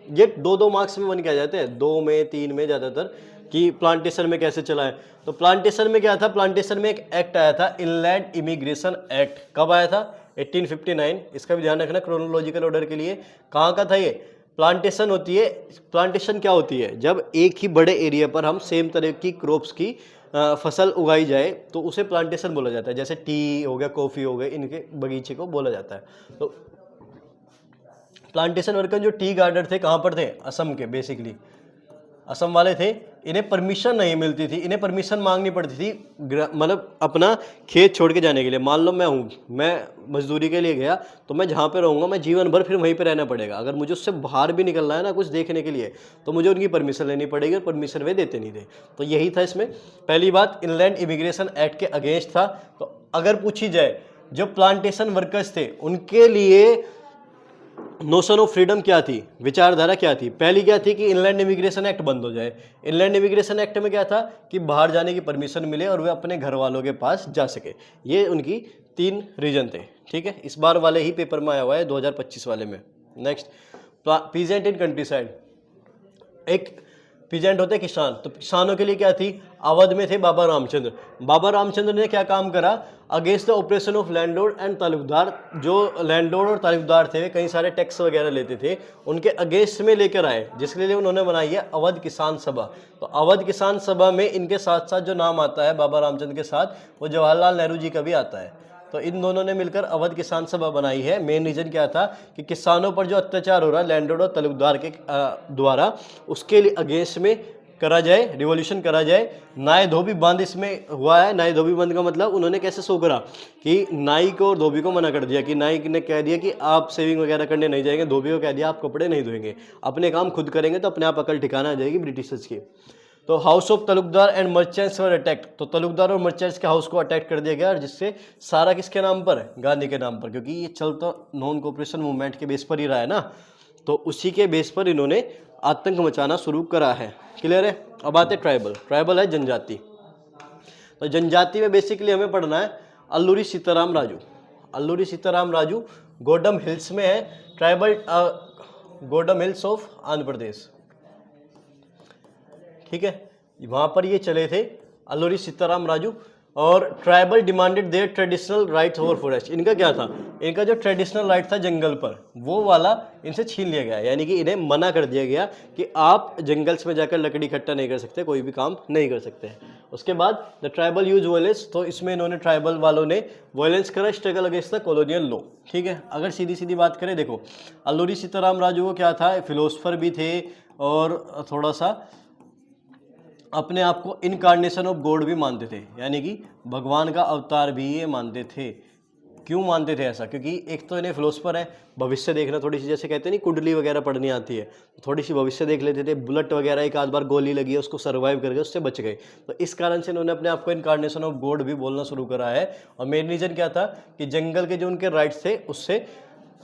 ये 2-2 मार्क्स में बन के आ जाते हैं, 2 में 3 में ज़्यादातर, कि प्लांटेशन में कैसे चला है। तो प्लांटेशन में क्या था, प्लांटेशन में एक एक्ट आया था, इनलैंड इमिग्रेशन एक्ट। कब आया था? 1859। इसका भी ध्यान रखना क्रोनोलॉजिकल ऑर्डर के लिए। कहाँ का था ये? प्लांटेशन होती है, प्लांटेशन क्या होती है, जब एक ही बड़े एरिया पर हम सेम तरह की क्रॉप्स की फसल उगाई जाए तो उसे प्लांटेशन बोला जाता है। जैसे टी हो गया, कॉफ़ी हो गए, इनके बगीचे को बोला जाता है। तो प्लांटेशन वर्कर जो टी गार्डर थे कहाँ पर थे? असम के, बेसिकली असम वाले थे। इन्हें परमिशन नहीं मिलती थी, इन्हें परमिशन मांगनी पड़ती थी, मतलब अपना खेत छोड़ के जाने के लिए। मान लो मैं मजदूरी के लिए गया तो मैं जहाँ पे रहूँगा मैं जीवन भर फिर वहीं पे रहना पड़ेगा। अगर मुझे उससे बाहर भी निकलना है ना कुछ देखने के लिए तो मुझे उनकी परमिशन लेनी पड़ेगी और परमिशन वे देते नहीं थे। तो यही था इसमें। पहली बात, इनलैंड इमिग्रेशन एक्ट के अगेंस्ट था। तो अगर पूछी जाए जो प्लांटेशन वर्कर्स थे उनके लिए नोशन ऑफ फ्रीडम क्या थी, विचारधारा क्या थी, पहली क्या थी कि इनलैंड इमिग्रेशन एक्ट बंद हो जाए। इनलैंड इमिग्रेशन एक्ट में क्या था कि बाहर जाने की परमिशन मिले और वे अपने घर वालों के पास जा सके। ये उनकी 3 रीजन थे। ठीक है, इस बार वाले ही पेपर में आया हुआ है 2025 वाले में। Next, peasant in country side. एक पीजेंट होते किसान, तो किसानों के लिए क्या थी, अवध में थे बाबा रामचंद्र। बाबा रामचंद्र ने क्या काम करा, against the operation of landlord and Talukdar, जो लैंडलॉर्ड और तालुकदार थे वे कई सारे टैक्स वगैरह लेते थे, उनके अगेंस्ट में लेकर आए, जिसके लिए उन्होंने बनाई है अवध किसान सभा। तो अवध किसान सभा में इनके साथ साथ जो नाम आता है बाबा रामचंद्र के साथ, वो जवाहरलाल नेहरू जी का भी आता है। तो इन दोनों ने मिलकर अवध किसान सभा बनाई है। मेन रीजन क्या था कि किसानों पर जो अत्याचार हो रहा है लैंडलॉर्ड और तालुकदार के द्वारा, उसके लिए अगेंस्ट में करा जाए, रिवॉल्यूशन करा जाए। नाई धोबी बंद इसमें हुआ है। नाई धोबी बंद का मतलब उन्होंने कैसे शो करा कि नाई को और धोबी को मना कर दिया, कि नाई ने कह दिया कि आप सेविंग वगैरह करने नहीं जाएंगे, धोबी को कह दिया आप कपड़े नहीं धोएंगे, अपने काम खुद करेंगे, तो अपने आप अकल ठिकाना आ जाएगी ब्रिटिशर्स की। तो house of Talukdar and merchants were attacked, तो तालुकदार और मर्चेंट्स के हाउस को अटैक कर दिया गया, और जिससे सारा किसके नाम पर, गांधी के नाम पर, क्योंकि ये चलता नॉन कोऑपरेशन मूवमेंट के बेस पर ही रहा है ना, तो उसी के बेस पर इन्होंने आतंक मचाना शुरू करा है। क्लियर है। अब आते ट्राइबल। ट्राइबल है जनजाति। तो जनजाति में बेसिकली हमें पढ़ना है अल्लूरी सीताराम राजू। अल्लूरी सीताराम राजू गोडम हिल्स में है, ट्राइबल गोडम हिल्स ऑफ आंध्र प्रदेश, ठीक है, वहां पर ये चले थे अल्लूरी सीताराम राजू। और tribal demanded there traditional rights over forest. इनका क्या था, इनका जो ट्रेडिशनल राइट था जंगल पर, वो वाला इनसे छीन लिया गया, यानी कि इन्हें मना कर दिया गया कि आप जंगल्स में जाकर लकड़ी इकट्ठा नहीं कर सकते, कोई भी काम नहीं कर सकते हैं। उसके बाद द ट्राइबल यूज वायलेंस, तो इसमें इन्होंने ट्राइबल वालों ने वायलेंस करा, struggle against the colonial law. ठीक है। अगर सीधी सीधी बात करें, देखो अल्लूरी सीताराम राजू वो क्या था, फिलोसफर भी थे और थोड़ा सा अपने आप को इनकार्नेशन ऑफ गॉड भी मानते थे, यानी कि भगवान का अवतार भी ये मानते थे। क्यों मानते थे ऐसा, क्योंकि एक तो इन्हें फिलोसफर है, भविष्य देखना थोड़ी सी, जैसे कहते हैं नहीं कुंडली वगैरह पढ़नी आती है, तो थोड़ी सी भविष्य देख लेते थे। बुलेट वगैरह एक आध बार गोली लगी है, उसको सर्वाइव कर गए, उससे बच गए, तो इस कारण से इन्होंने अपने आप को इनकार्नेशन ऑफ गॉड भी बोलना शुरू करा है। और मेन रीजन क्या था कि जंगल के जो उनके राइट्स थे उससे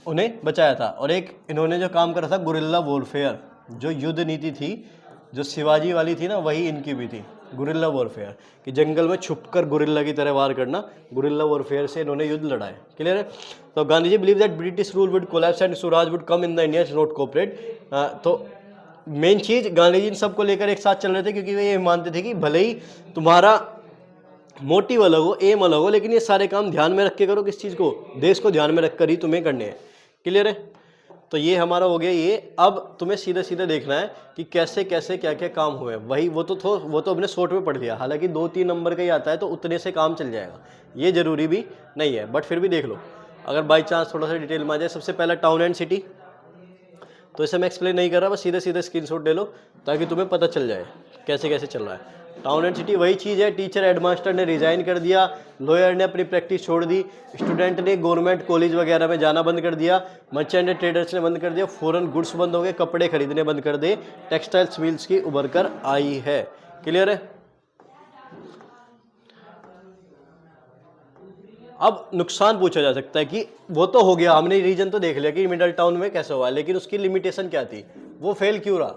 उन्हें बचाया था। और एक इन्होंने जो काम करा था गुरिल्ला वॉरफेयर, जो युद्ध नीति थी जो शिवाजी वाली थी ना, वही इनकी भी थी, गुरिल्ला वॉरफेयर, कि जंगल में छुपकर गुरिल्ला की तरह वार करना। गुरिल्ला वॉरफेयर से इन्होंने युद्ध लड़ा है। क्लियर है। तो Gandhi ji believe that British rule would collapse and swaraj would come in the India not cooperate. तो मेन चीज गांधी जी इन सबको लेकर एक साथ चल रहे थे, क्योंकि वे ये मानते थे कि भले ही तुम्हारा मोटिव अलग हो, एम अलग हो, लेकिन ये सारे काम ध्यान में रख के करो। किस चीज़ को, देश को ध्यान में रखकर ही तुम्हें करने हैं। क्लियर है। तो ये हमारा हो गया ये। अब तुम्हें सीधे सीधे देखना है कि कैसे कैसे क्या क्या काम हुए। वही वो तो अपने शॉर्ट में पढ़ लिया, हालांकि 2-3 नंबर का ही आता है, तो उतने से काम चल जाएगा, ये जरूरी भी नहीं है, बट फिर भी देख लो अगर बाई चांस थोड़ा सा डिटेल में आ जाए। सबसे पहला टाउन एंड सिटी, तो इसे मैं एक्सप्लेन नहीं कर रहा, बस सीधे सीधे स्क्रीनशॉट ले लो ताकि तुम्हें पता चल जाए कैसे कैसे चल रहा है। टाउन एंड सिटी वही चीज़ है, टीचर हेडमास्टर ने रिजाइन कर दिया, लॉयर ने अपनी प्रैक्टिस छोड़ दी, स्टूडेंट ने गवर्नमेंट कॉलेज वगैरह में जाना बंद कर दिया, मर्चेंट एंड ट्रेडर्स ने बंद कर दिया, फॉरेन गुड्स बंद हो गए, कपड़े खरीदने बंद कर दे, टेक्सटाइल्स मिल्स की उभर कर आई है। क्लियर है। अब नुकसान पूछा जा सकता है कि वो तो हो गया, हमने रीजन तो देख लिया कि मिडिल टाउन में कैसे हुआ, लेकिन उसकी लिमिटेशन क्या थी, वो फेल क्यों रहा,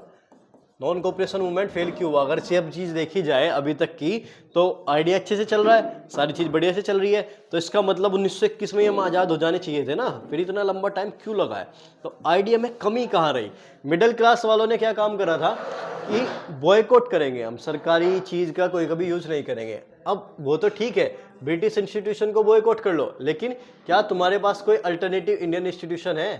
नॉन कोऑपरेशन मूवमेंट फेल क्यों हुआ। अगर सब चीज़ देखी जाए अभी तक की, तो आइडिया अच्छे से चल रहा है, सारी चीज़ बढ़िया से चल रही है, तो इसका मतलब 1921 में हम आज़ाद हो जाने चाहिए थे ना, फिर इतना लंबा टाइम क्यों लगा है। तो आइडिया में कमी कहाँ रही। मिडिल क्लास वालों ने क्या काम करा था कि बॉयकॉट करेंगे, हम सरकारी चीज़ का कोई कभी यूज़ नहीं करेंगे। अब वो तो ठीक है, ब्रिटिश इंस्टीट्यूशन को बॉयकॉट कर लो, लेकिन क्या तुम्हारे पास कोई अल्टरनेटिव इंडियन इंस्टीट्यूशन है,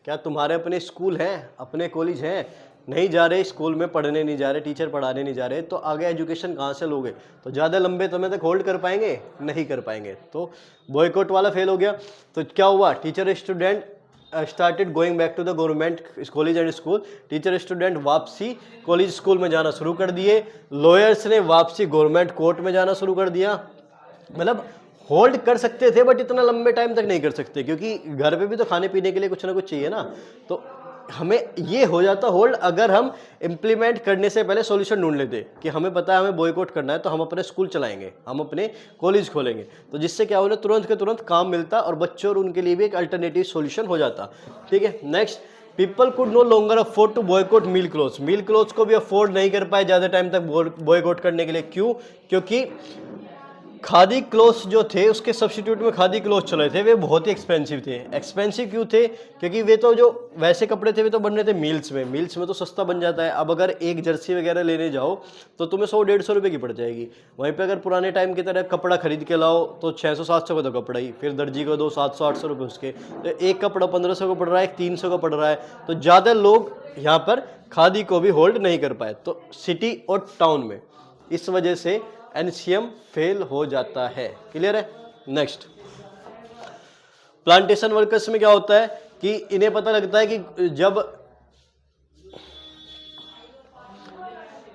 क्या तुम्हारे अपने स्कूल हैं, अपने कॉलेज हैं, नहीं जा रहे स्कूल में पढ़ने नहीं जा रहे, टीचर पढ़ाने नहीं जा रहे, तो आगे एजुकेशन कहाँ से लोगे, तो ज़्यादा लंबे समय तक होल्ड कर पाएंगे, नहीं कर पाएंगे, तो बॉयकॉट वाला फेल हो गया। तो क्या हुआ, teacher student started going back to the government college and school, teacher student वापसी कॉलेज स्कूल में जाना शुरू कर दिए, लॉयर्स ने वापसी गवर्नमेंट कोर्ट में जाना शुरू कर दिया। मतलब होल्ड कर सकते थे बट इतना लंबे टाइम तक नहीं कर सकते, क्योंकि घर पे भी तो खाने पीने के लिए कुछ ना कुछ चाहिए ना, तो हमें ये हो जाता होल्ड अगर हम इम्प्लीमेंट करने से पहले सॉल्यूशन ढूंढ लेते कि हमें पता है हमें बॉयकॉट करना है, तो हम अपने स्कूल चलाएंगे, हम अपने कॉलेज खोलेंगे, तो जिससे क्या होना, तुरंत के तुरंत काम मिलता और बच्चों और उनके लिए भी एक अल्टरनेटिव सॉल्यूशन हो जाता। ठीक है। Next, people could no longer afford to boycott mill clothes. Mill clothes को भी अफोर्ड नहीं कर पाए ज़्यादा टाइम तक बॉयकॉट करने के लिए। क्यों, क्योंकि खादी क्लोथ्स जो थे उसके सब्स्टिट्यूट में खादी क्लोथ चले थे, वे बहुत ही एक्सपेंसिव थे। एक्सपेंसिव क्यों थे? क्योंकि वे तो जो वैसे कपड़े थे वे तो बन रहे थे मिल्स में, मिल्स में तो सस्ता बन जाता है। अब अगर एक जर्सी वगैरह लेने जाओ तो तुम्हें 100-150 रुपये की पड़ जाएगी। वहीं पे अगर पुराने टाइम की तरह कपड़ा खरीद के लाओ तो 600-700 का तो कपड़ा ही, फिर दर्जी को दो 700-800 रुपये उसके, तो एक कपड़ा 1500 का पड़ रहा है, एक 300 का पड़ रहा है। तो ज़्यादा लोग यहाँ पर खादी को भी होल्ड नहीं कर पाए, तो सिटी और टाउन में इस वजह से एनसीएम फेल हो जाता है। क्लियर है? नेक्स्ट, प्लांटेशन वर्कर्स में क्या होता है कि इन्हें पता लगता है कि जब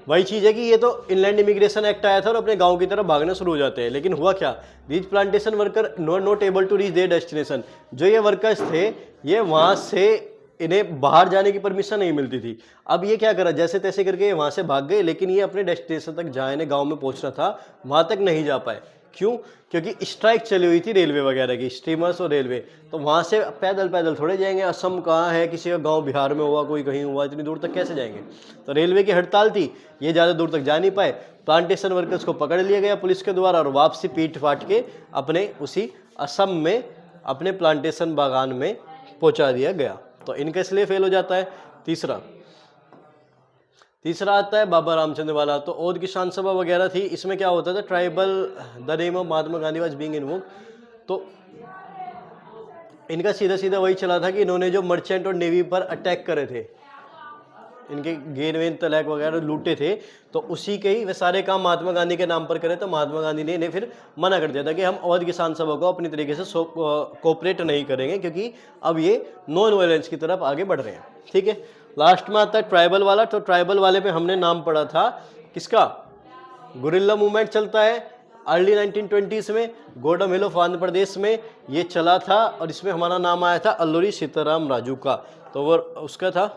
वही चीज है कि ये तो इनलैंड इमिग्रेशन एक्ट आया था और अपने गांव की तरफ भागना शुरू हो जाते हैं, लेकिन हुआ क्या, these plantation worker not able to reach their destination. जो ये वर्कर्स थे ये वहां से इन्हें बाहर जाने की परमिशन नहीं मिलती थी। अब ये क्या करा, जैसे तैसे करके वहां से भाग गए, लेकिन ये अपने डेस्टिनेशन तक जहाँ इन्हें गांव में पहुंचना था वहां तक नहीं जा पाए। क्यों? क्योंकि स्ट्राइक चली हुई थी रेलवे वगैरह की, स्टीमर्स और रेलवे। तो वहां से पैदल पैदल थोड़े जाएंगे, असम कहाँ है, किसी का गांव बिहार में हुआ, कोई कहीं हुआ, इतनी दूर तक कैसे जाएंगे। तो रेलवे की हड़ताल थी, ये ज़्यादा दूर तक जा नहीं पाए। प्लांटेशन वर्कर्स को पकड़ लिया गया पुलिस के द्वारा और वापसी पीट फाट के अपने उसी असम में अपने प्लांटेशन बागान में पहुंचा दिया गया। तो इनका इसलिए फेल हो जाता है। तीसरा आता है बाबा रामचंद्र वाला। तो औध किसान सभा वगैरह थी, इसमें क्या होता था, tribal the name of Mahatma Gandhi was being invoked. तो इनका सीधा सीधा वही चला था कि इन्होंने जो मर्चेंट और नेवी पर अटैक करे थे, इनके गेन वेन तलैक वगैरह लूटे थे, तो उसी के ही वे सारे काम महात्मा गांधी के नाम पर करे। तो महात्मा गांधी ने इन्हें फिर मना कर दिया था कि हम अवध किसान सभा को अपनी तरीके से कोऑपरेट नहीं करेंगे, क्योंकि अब ये नॉन वायलेंस की तरफ आगे बढ़ रहे हैं। ठीक है, लास्ट में आता है ट्राइबल वाला। तो ट्राइबल वाले में हमने नाम पढ़ा था किसका, गुरिल्ला मूवमेंट चलता है अर्ली 1920s में, गोडम हिल ऑफ आंध्र प्रदेश में ये चला था, और इसमें हमारा नाम आया था अल्लूरी सीताराम राजू का। तो वो उसका था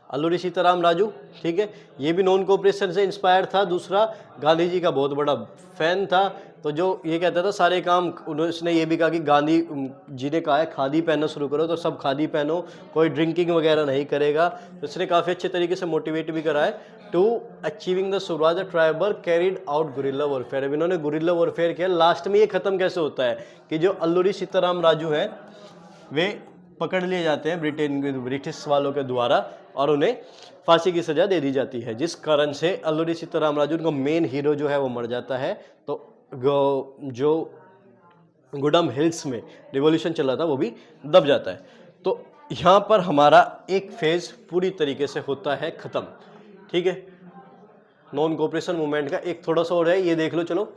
अल्लूरी सीताराम राजू। ठीक है, ये भी नॉन कोऑपरेशन से इंस्पायर था। दूसरा, गांधी जी का बहुत बड़ा फैन था, तो जो ये कहता था सारे काम, उसने ये भी कहा कि गांधी जी ने कहा है खादी पहनना शुरू करो, तो सब खादी पहनो, कोई ड्रिंकिंग वगैरह नहीं करेगा। तो इसने काफ़ी अच्छे तरीके से मोटिवेट भी करा है टू अचीविंग द शुरुआत the tribal carried out guerrilla warfare. अब इन्होंने गुरिल्ला वॉरफेयर किया। लास्ट में ये खत्म कैसे होता है कि जो अल्लूरी सीताराम राजू हैं वे पकड़ लिए जाते हैं ब्रिटिश वालों के द्वारा और उन्हें फांसी की सजा दे दी जाती है, जिस कारण से अल्लूरी सीताराम राजू उनका मेन हीरो जो है वो मर जाता है। तो जो गुडम हिल्स में रिवॉल्यूशन चला था वो भी दब जाता है। तो यहाँ पर हमारा एक फेज पूरी तरीके से होता है खत्म। ठीक है, नॉन कोऑपरेशन मूवमेंट का एक थोड़ा सा और है, ये देख लो। चलो,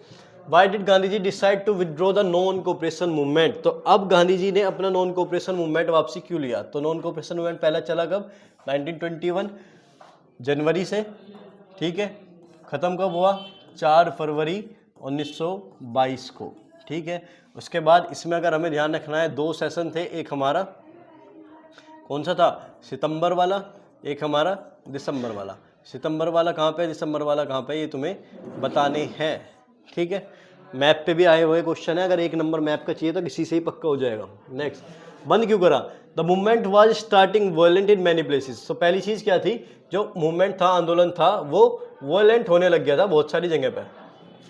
Why did Gandhi ji decide to withdraw the non cooperation movement. तो अब गांधी जी ने अपना नॉन कोऑपरेशन मूवमेंट वापसी क्यों लिया। तो नॉन कोऑपरेशन मूवमेंट पहला चला कब, 1921 जनवरी से। ठीक है, खत्म कब हुआ, 4 फरवरी 1922 को। ठीक है, उसके बाद इसमें अगर हमें ध्यान रखना है 2 सेशन थे, एक हमारा कौन सा था, सितंबर वाला, एक हमारा दिसंबर वाला। सितंबर वाला कहाँ पे, दिसंबर वाला कहाँ पे, ये तुम्हें बताने हैं। ठीक है, मैप पे भी आए हुए क्वेश्चन है, अगर 1 नंबर मैप का चाहिए तो किसी से ही पक्का हो जाएगा। नेक्स्ट, बंद क्यों करा। The movement was starting violent in many places. तो पहली चीज़ क्या थी, जो मूवमेंट था, आंदोलन था, वो वायलेंट होने लग गया था बहुत सारी जगह पर,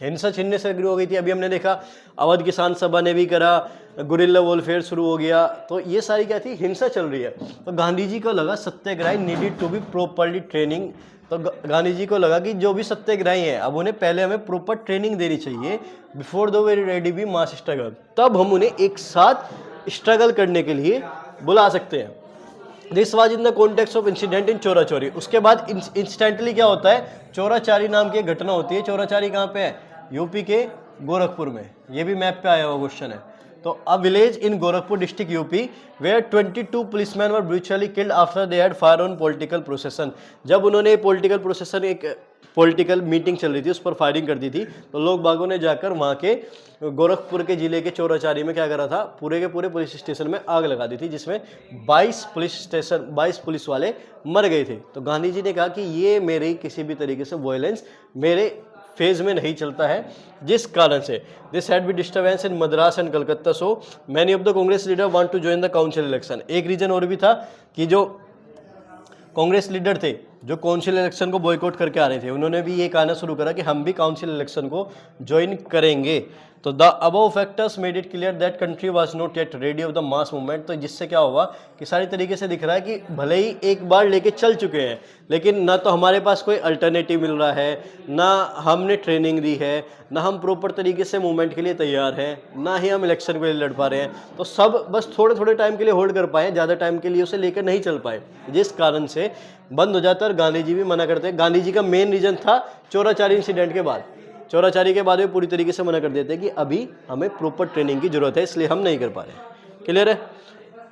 हिंसा छिनने से शुरू हो गई थी। अभी हमने देखा अवध किसान सभा ने भी करा, गुरिल्ला वॉरफेयर शुरू हो गया। तो ये सारी क्या थी, हिंसा चल रही है। तो गांधी जी को लगा satyagrahi needed to be properly training. तो गांधी जी को लगा कि जो भी सत्याग्रही हैं अब उन्हें पहले हमें प्रॉपर ट्रेनिंग देनी चाहिए before the very ready be mass struggle, तब हम उन्हें एक साथ स्ट्रगल करने के लिए बुला सकते हैं। This was in the context of incident in चोरा चोरी। उसके बाद इंस्टेंटली क्या होता है, चोराचारी नाम की एक घटना होती है। चोराचारी कहाँ पे है, यूपी के गोरखपुर में। ये भी मैप पे आया हुआ क्वेश्चन है। तो a village in Gorakhpur district UP where 22 policemen were brutally killed after they had fire on political procession. जब उन्होंने पॉलिटिकल प्रोसेसन, एक पॉलिटिकल मीटिंग चल रही थी, उस पर फायरिंग कर दी थी, तो लोग बागों ने जाकर वहाँ के गोरखपुर के जिले के चोराचारी में क्या करा था, पूरे के पूरे पुलिस स्टेशन में आग लगा दी थी, जिसमें 22 पुलिस वाले मर गए थे। तो गांधी जी ने कहा कि ये मेरे किसी भी तरीके से वायलेंस मेरे फेज में नहीं चलता है, जिस कारण से this had be disturbance in Madras and Calcutta, so many of the Congress leader want to join the council election. एक रीजन और भी था कि जो कांग्रेस लीडर थे जो काउंसिल इलेक्शन को बॉयकॉट करके आ रहे थे उन्होंने भी ये कहना शुरू करा कि हम भी काउंसिल इलेक्शन को ज्वाइन करेंगे। तो the above factors made it clear that country was not yet ready of the mass movement. तो जिससे क्या हुआ कि सारी तरीके से दिख रहा है कि भले ही एक बार लेके चल चुके हैं लेकिन ना तो हमारे पास कोई अल्टरनेटिव मिल रहा है, ना हमने ट्रेनिंग दी है, ना हम प्रॉपर तरीके से मूवमेंट के लिए तैयार हैं, ना ही हम इलेक्शन के लिए लड़ पा रहे हैं। तो सब बस थोड़े थोड़े टाइम के लिए होल्ड कर पाए, ज़्यादा टाइम के लिए उसे लेकर नहीं चल पाए, जिस कारण से बंद हो जाता है। और गांधी जी भी मना करते हैं। गांधी जी का मेन रीजन था चौराचारी इंसिडेंट के बाद, चौराचारी के बाद में पूरी तरीके से मना कर देते हैं कि अभी हमें प्रॉपर ट्रेनिंग की जरूरत है, इसलिए हम नहीं कर पा रहे। क्लियर है?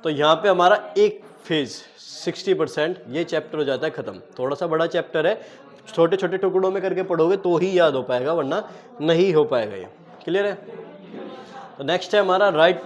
तो यहाँ पे हमारा एक फेज 60% ये चैप्टर हो जाता है खत्म। थोड़ा सा बड़ा चैप्टर है, छोटे छोटे टुकड़ों में करके पढ़ोगे तो ही याद हो पाएगा, वरना नहीं हो पाएगा ये। क्लियर है? तो नेक्स्ट है हमारा राइट